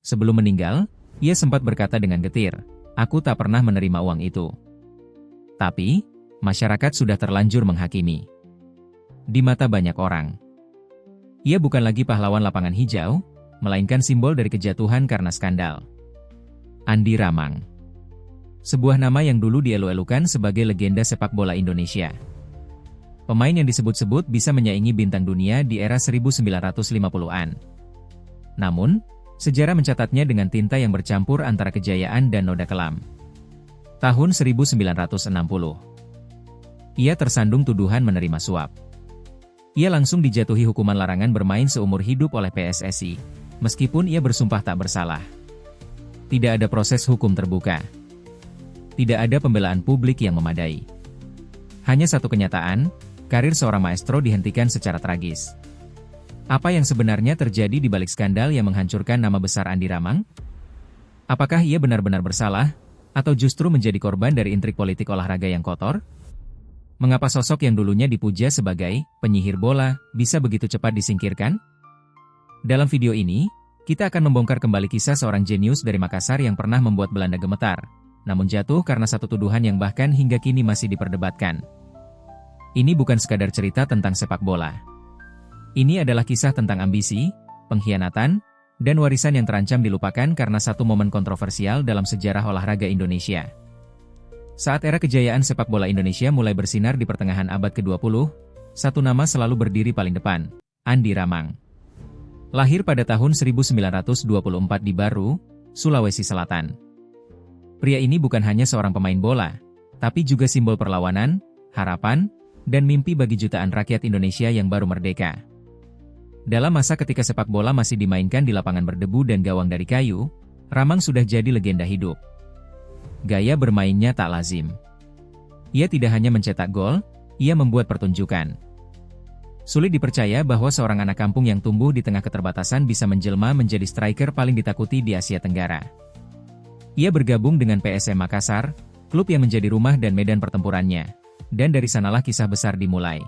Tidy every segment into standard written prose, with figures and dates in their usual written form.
Sebelum meninggal, ia sempat berkata dengan getir, "Aku tak pernah menerima uang itu." Tapi, masyarakat sudah terlanjur menghakimi. Di mata banyak orang, ia bukan lagi pahlawan lapangan hijau, melainkan simbol dari kejatuhan karena skandal. Andi Ramang, sebuah nama yang dulu dielu-elukan sebagai legenda sepak bola Indonesia. Pemain yang disebut-sebut bisa menyaingi bintang dunia di era 1950-an. Namun, sejarah mencatatnya dengan tinta yang bercampur antara kejayaan dan noda kelam. Tahun 1960, ia tersandung tuduhan menerima suap. Ia langsung dijatuhi hukuman larangan bermain seumur hidup oleh PSSI, meskipun ia bersumpah tak bersalah. Tidak ada proses hukum terbuka. Tidak ada pembelaan publik yang memadai. Hanya satu kenyataan, karir seorang maestro dihentikan secara tragis. Apa yang sebenarnya terjadi di balik skandal yang menghancurkan nama besar Andi Ramang? Apakah ia benar-benar bersalah, atau justru menjadi korban dari intrik politik olahraga yang kotor? Mengapa sosok yang dulunya dipuja sebagai penyihir bola bisa begitu cepat disingkirkan? Dalam video ini, kita akan membongkar kembali kisah seorang jenius dari Makassar yang pernah membuat Belanda gemetar, namun jatuh karena satu tuduhan yang bahkan hingga kini masih diperdebatkan. Ini bukan sekadar cerita tentang sepak bola. Ini adalah kisah tentang ambisi, pengkhianatan, dan warisan yang terancam dilupakan karena satu momen kontroversial dalam sejarah olahraga Indonesia. Saat era kejayaan sepak bola Indonesia mulai bersinar di pertengahan abad ke-20, satu nama selalu berdiri paling depan, Andi Ramang. Lahir pada tahun 1924 di Baru, Sulawesi Selatan. Pria ini bukan hanya seorang pemain bola, tapi juga simbol perlawanan, harapan, dan mimpi bagi jutaan rakyat Indonesia yang baru merdeka. Dalam masa ketika sepak bola masih dimainkan di lapangan berdebu dan gawang dari kayu, Ramang sudah jadi legenda hidup. Gaya bermainnya tak lazim. Ia tidak hanya mencetak gol, ia membuat pertunjukan. Sulit dipercaya bahwa seorang anak kampung yang tumbuh di tengah keterbatasan bisa menjelma menjadi striker paling ditakuti di Asia Tenggara. Ia bergabung dengan PSM Makassar, klub yang menjadi rumah dan medan pertempurannya, dan dari sanalah kisah besar dimulai.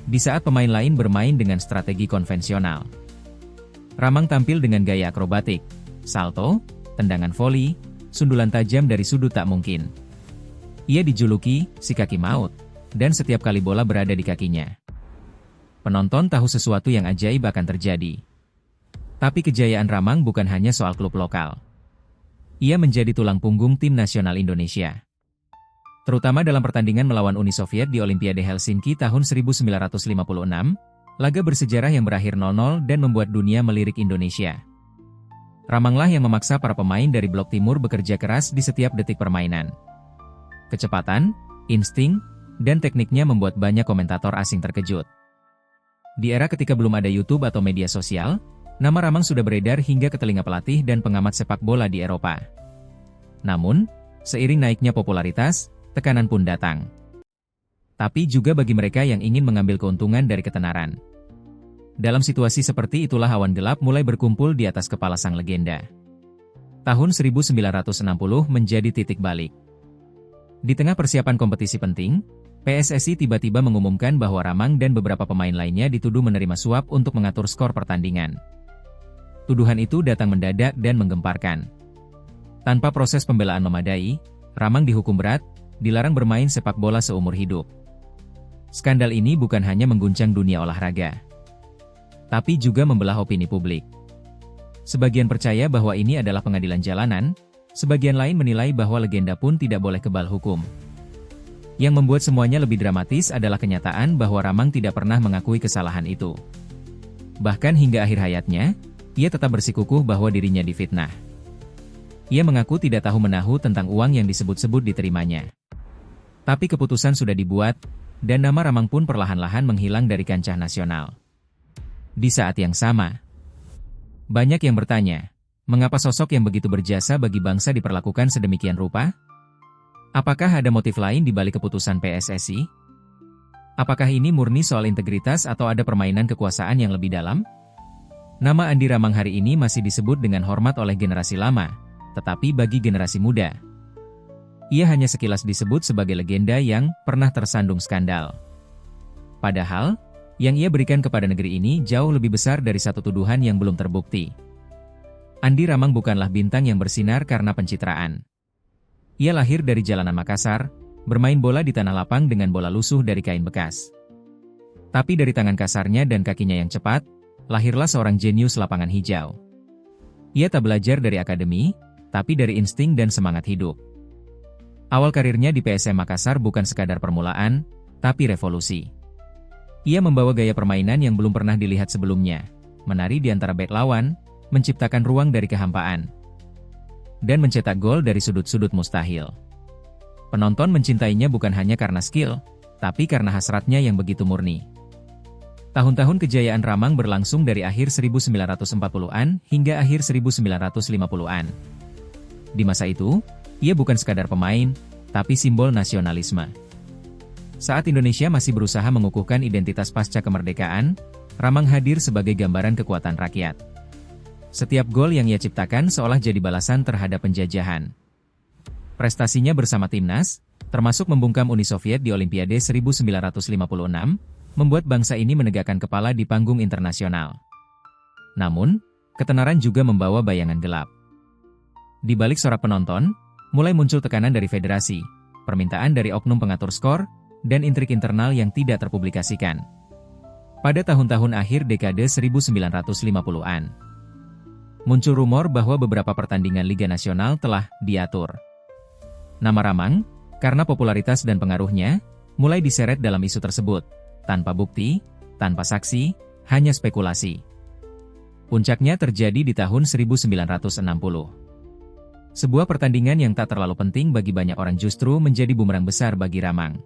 Di saat pemain lain bermain dengan strategi konvensional, Ramang tampil dengan gaya akrobatik, salto, tendangan voli, sundulan tajam dari sudut tak mungkin. Ia dijuluki si kaki maut, dan setiap kali bola berada di kakinya, penonton tahu sesuatu yang ajaib akan terjadi. Tapi kejayaan Ramang bukan hanya soal klub lokal. Ia menjadi tulang punggung tim nasional Indonesia. Terutama dalam pertandingan melawan Uni Soviet di Olimpiade Helsinki tahun 1956, laga bersejarah yang berakhir 0-0 dan membuat dunia melirik Indonesia. Ramanglah yang memaksa para pemain dari blok timur bekerja keras di setiap detik permainan. Kecepatan, insting, dan tekniknya membuat banyak komentator asing terkejut. Di era ketika belum ada YouTube atau media sosial, nama Ramang sudah beredar hingga ke telinga pelatih dan pengamat sepak bola di Eropa. Namun, seiring naiknya popularitas, tekanan pun datang. Tapi juga bagi mereka yang ingin mengambil keuntungan dari ketenaran. Dalam situasi seperti itulah awan gelap mulai berkumpul di atas kepala sang legenda. Tahun 1960 menjadi titik balik. Di tengah persiapan kompetisi penting, PSSI tiba-tiba mengumumkan bahwa Ramang dan beberapa pemain lainnya dituduh menerima suap untuk mengatur skor pertandingan. Tuduhan itu datang mendadak dan menggemparkan. Tanpa proses pembelaan memadai, Ramang dihukum berat, dilarang bermain sepak bola seumur hidup. Skandal ini bukan hanya mengguncang dunia olahraga, tapi juga membelah opini publik. Sebagian percaya bahwa ini adalah pengadilan jalanan, sebagian lain menilai bahwa legenda pun tidak boleh kebal hukum. Yang membuat semuanya lebih dramatis adalah kenyataan bahwa Ramang tidak pernah mengakui kesalahan itu. Bahkan hingga akhir hayatnya, ia tetap bersikukuh bahwa dirinya difitnah. Ia mengaku tidak tahu menahu tentang uang yang disebut-sebut diterimanya. Tapi keputusan sudah dibuat, dan nama Ramang pun perlahan-lahan menghilang dari kancah nasional. Di saat yang sama, banyak yang bertanya, mengapa sosok yang begitu berjasa bagi bangsa diperlakukan sedemikian rupa? Apakah ada motif lain di balik keputusan PSSI? Apakah ini murni soal integritas atau ada permainan kekuasaan yang lebih dalam? Nama Andi Ramang hari ini masih disebut dengan hormat oleh generasi lama, tetapi bagi generasi muda, ia hanya sekilas disebut sebagai legenda yang pernah tersandung skandal. Padahal, yang ia berikan kepada negeri ini jauh lebih besar dari satu tuduhan yang belum terbukti. Andi Ramang bukanlah bintang yang bersinar karena pencitraan. Ia lahir dari jalanan Makassar, bermain bola di tanah lapang dengan bola lusuh dari kain bekas. Tapi dari tangan kasarnya dan kakinya yang cepat, lahirlah seorang jenius lapangan hijau. Ia tak belajar dari akademi, tapi dari insting dan semangat hidup. Awal karirnya di PSM Makassar bukan sekadar permulaan, tapi revolusi. Ia membawa gaya permainan yang belum pernah dilihat sebelumnya, menari di antara bek lawan, menciptakan ruang dari kehampaan, dan mencetak gol dari sudut-sudut mustahil. Penonton mencintainya bukan hanya karena skill, tapi karena hasratnya yang begitu murni. Tahun-tahun kejayaan Ramang berlangsung dari akhir 1940-an hingga akhir 1950-an. Di masa itu, ia bukan sekadar pemain, tapi simbol nasionalisme. Saat Indonesia masih berusaha mengukuhkan identitas pasca kemerdekaan, Ramang hadir sebagai gambaran kekuatan rakyat. Setiap gol yang ia ciptakan seolah jadi balasan terhadap penjajahan. Prestasinya bersama timnas, termasuk membungkam Uni Soviet di Olimpiade 1956, membuat bangsa ini menegakkan kepala di panggung internasional. Namun, ketenaran juga membawa bayangan gelap. Di balik sorak penonton, mulai muncul tekanan dari federasi, permintaan dari oknum pengatur skor, dan intrik internal yang tidak terpublikasikan. Pada tahun-tahun akhir dekade 1950-an, muncul rumor bahwa beberapa pertandingan Liga Nasional telah diatur. Nama Ramang, karena popularitas dan pengaruhnya, mulai diseret dalam isu tersebut, tanpa bukti, tanpa saksi, hanya spekulasi. Puncaknya terjadi di tahun 1960. Sebuah pertandingan yang tak terlalu penting bagi banyak orang justru menjadi bumerang besar bagi Ramang.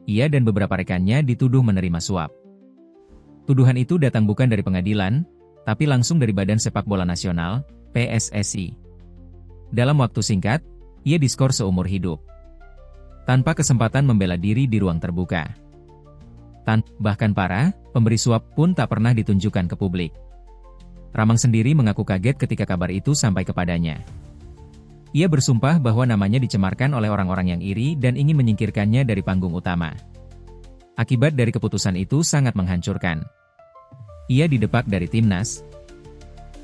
Ia dan beberapa rekannya dituduh menerima suap. Tuduhan itu datang bukan dari pengadilan, tapi langsung dari Badan Sepak Bola Nasional, PSSI. Dalam waktu singkat, ia diskor seumur hidup, tanpa kesempatan membela diri di ruang terbuka. Bahkan para pemberi suap pun tak pernah ditunjukkan ke publik. Ramang sendiri mengaku kaget ketika kabar itu sampai kepadanya. Ia bersumpah bahwa namanya dicemarkan oleh orang-orang yang iri dan ingin menyingkirkannya dari panggung utama. Akibat dari keputusan itu sangat menghancurkan. Ia didepak dari timnas,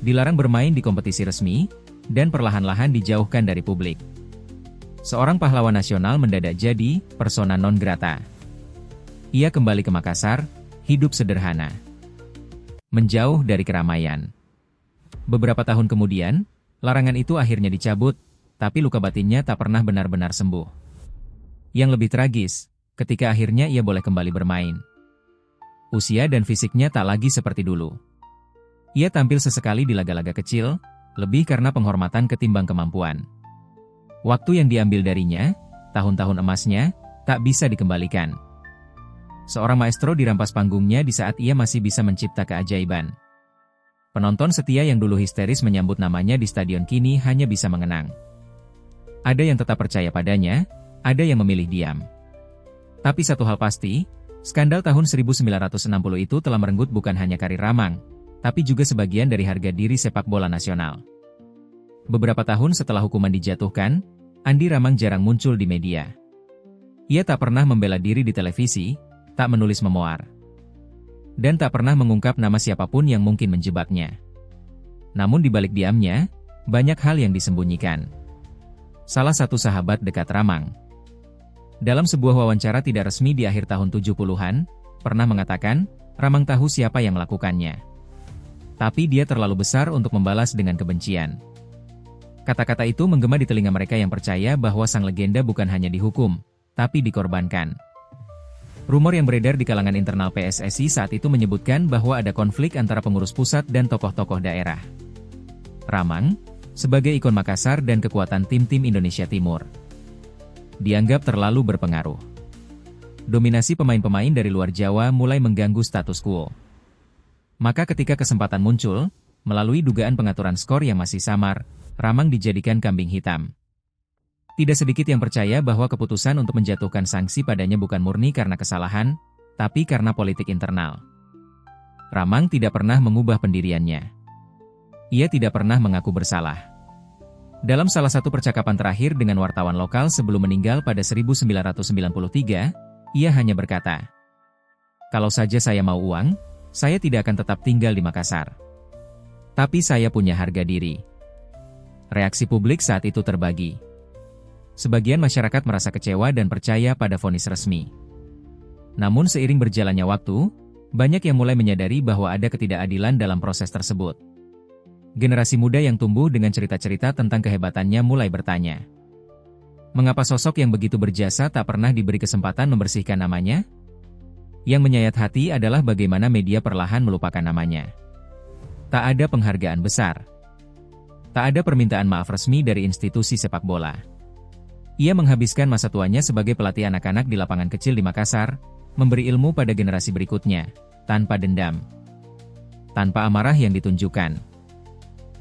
dilarang bermain di kompetisi resmi, dan perlahan-lahan dijauhkan dari publik. Seorang pahlawan nasional mendadak jadi persona non grata. Ia kembali ke Makassar, hidup sederhana, menjauh dari keramaian. Beberapa tahun kemudian, larangan itu akhirnya dicabut, tapi luka batinnya tak pernah benar-benar sembuh. Yang lebih tragis, ketika akhirnya ia boleh kembali bermain, usia dan fisiknya tak lagi seperti dulu. Ia tampil sesekali di laga-laga kecil, lebih karena penghormatan ketimbang kemampuan. Waktu yang diambil darinya, tahun-tahun emasnya, tak bisa dikembalikan. Seorang maestro dirampas panggungnya di saat ia masih bisa mencipta keajaiban. Penonton setia yang dulu histeris menyambut namanya di stadion kini hanya bisa mengenang. Ada yang tetap percaya padanya, ada yang memilih diam. Tapi satu hal pasti, skandal tahun 1960 itu telah merenggut bukan hanya karir Ramang, tapi juga sebagian dari harga diri sepak bola nasional. Beberapa tahun setelah hukuman dijatuhkan, Andi Ramang jarang muncul di media. Ia tak pernah membela diri di televisi, tak menulis memoar, dan tak pernah mengungkap nama siapapun yang mungkin menjebaknya. Namun di balik diamnya, banyak hal yang disembunyikan. Salah satu sahabat dekat Ramang, dalam sebuah wawancara tidak resmi di akhir tahun 70-an, pernah mengatakan, Ramang tahu siapa yang melakukannya. Tapi dia terlalu besar untuk membalas dengan kebencian. Kata-kata itu menggema di telinga mereka yang percaya bahwa sang legenda bukan hanya dihukum, tapi dikorbankan. Rumor yang beredar di kalangan internal PSSI saat itu menyebutkan bahwa ada konflik antara pengurus pusat dan tokoh-tokoh daerah. Ramang, sebagai ikon Makassar dan kekuatan tim-tim Indonesia Timur, dianggap terlalu berpengaruh. Dominasi pemain-pemain dari luar Jawa mulai mengganggu status quo. Maka ketika kesempatan muncul, melalui dugaan pengaturan skor yang masih samar, Ramang dijadikan kambing hitam. Tidak sedikit yang percaya bahwa keputusan untuk menjatuhkan sanksi padanya bukan murni karena kesalahan, tapi karena politik internal. Ramang tidak pernah mengubah pendiriannya. Ia tidak pernah mengaku bersalah. Dalam salah satu percakapan terakhir dengan wartawan lokal sebelum meninggal pada 1993, ia hanya berkata, "Kalau saja saya mau uang, saya tidak akan tetap tinggal di Makassar." Tapi saya punya harga diri. Reaksi publik saat itu terbagi. Sebagian masyarakat merasa kecewa dan percaya pada vonis resmi. Namun seiring berjalannya waktu, banyak yang mulai menyadari bahwa ada ketidakadilan dalam proses tersebut. Generasi muda yang tumbuh dengan cerita-cerita tentang kehebatannya mulai bertanya, mengapa sosok yang begitu berjasa tak pernah diberi kesempatan membersihkan namanya? Yang menyayat hati adalah bagaimana media perlahan melupakan namanya. Tak ada penghargaan besar. Tak ada permintaan maaf resmi dari institusi sepak bola. Ia menghabiskan masa tuanya sebagai pelatih anak-anak di lapangan kecil di Makassar, memberi ilmu pada generasi berikutnya, tanpa dendam, tanpa amarah yang ditunjukkan.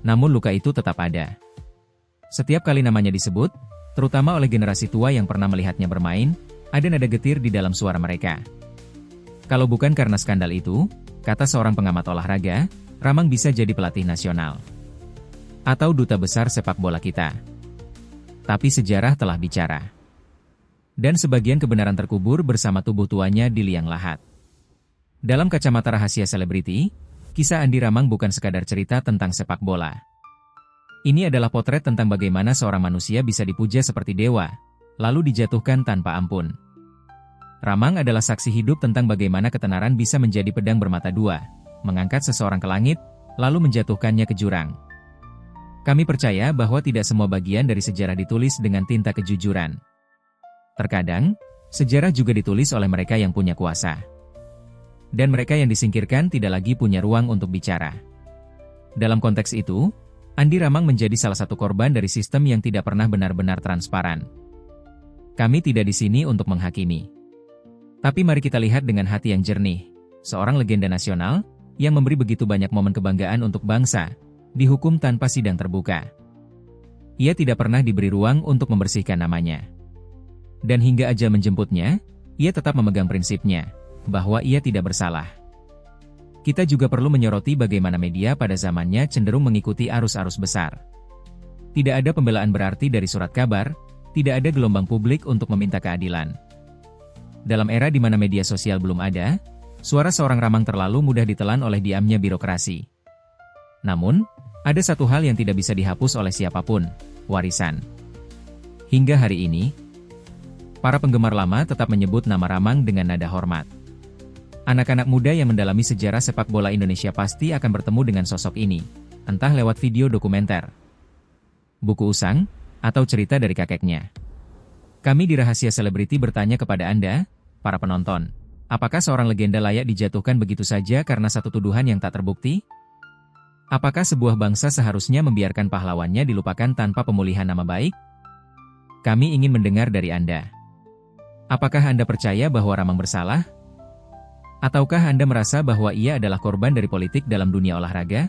Namun luka itu tetap ada. Setiap kali namanya disebut, terutama oleh generasi tua yang pernah melihatnya bermain, ada nada getir di dalam suara mereka. Kalau bukan karena skandal itu, kata seorang pengamat olahraga, Ramang bisa jadi pelatih nasional. Atau duta besar sepak bola kita. Tapi sejarah telah bicara. Dan sebagian kebenaran terkubur bersama tubuh tuanya di liang lahat. Dalam kacamata rahasia selebriti, kisah Andi Ramang bukan sekadar cerita tentang sepak bola. Ini adalah potret tentang bagaimana seorang manusia bisa dipuja seperti dewa, lalu dijatuhkan tanpa ampun. Ramang adalah saksi hidup tentang bagaimana ketenaran bisa menjadi pedang bermata dua, mengangkat seseorang ke langit, lalu menjatuhkannya ke jurang. Kami percaya bahwa tidak semua bagian dari sejarah ditulis dengan tinta kejujuran. Terkadang, sejarah juga ditulis oleh mereka yang punya kuasa. Dan mereka yang disingkirkan tidak lagi punya ruang untuk bicara. Dalam konteks itu, Andi Ramang menjadi salah satu korban dari sistem yang tidak pernah benar-benar transparan. Kami tidak di sini untuk menghakimi. Tapi mari kita lihat dengan hati yang jernih, seorang legenda nasional, yang memberi begitu banyak momen kebanggaan untuk bangsa, dihukum tanpa sidang terbuka. Ia tidak pernah diberi ruang untuk membersihkan namanya. Dan hingga ajal menjemputnya, ia tetap memegang prinsipnya, bahwa ia tidak bersalah. Kita juga perlu menyoroti bagaimana media pada zamannya cenderung mengikuti arus-arus besar. Tidak ada pembelaan berarti dari surat kabar, tidak ada gelombang publik untuk meminta keadilan. Dalam era di mana media sosial belum ada, suara seorang Ramang terlalu mudah ditelan oleh diamnya birokrasi. Namun, ada satu hal yang tidak bisa dihapus oleh siapapun, warisan. Hingga hari ini, para penggemar lama tetap menyebut nama Ramang dengan nada hormat. Anak-anak muda yang mendalami sejarah sepak bola Indonesia pasti akan bertemu dengan sosok ini, entah lewat video dokumenter, buku usang, atau cerita dari kakeknya. Kami di Rahasia Selebriti bertanya kepada Anda, para penonton, apakah seorang legenda layak dijatuhkan begitu saja karena satu tuduhan yang tak terbukti? Apakah sebuah bangsa seharusnya membiarkan pahlawannya dilupakan tanpa pemulihan nama baik? Kami ingin mendengar dari Anda. Apakah Anda percaya bahwa Ramang bersalah? Ataukah Anda merasa bahwa ia adalah korban dari politik dalam dunia olahraga?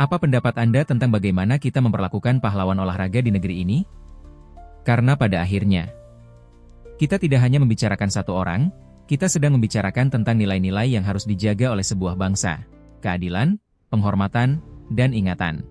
Apa pendapat Anda tentang bagaimana kita memperlakukan pahlawan olahraga di negeri ini? Karena pada akhirnya, kita tidak hanya membicarakan satu orang, kita sedang membicarakan tentang nilai-nilai yang harus dijaga oleh sebuah bangsa, keadilan, penghormatan, dan ingatan.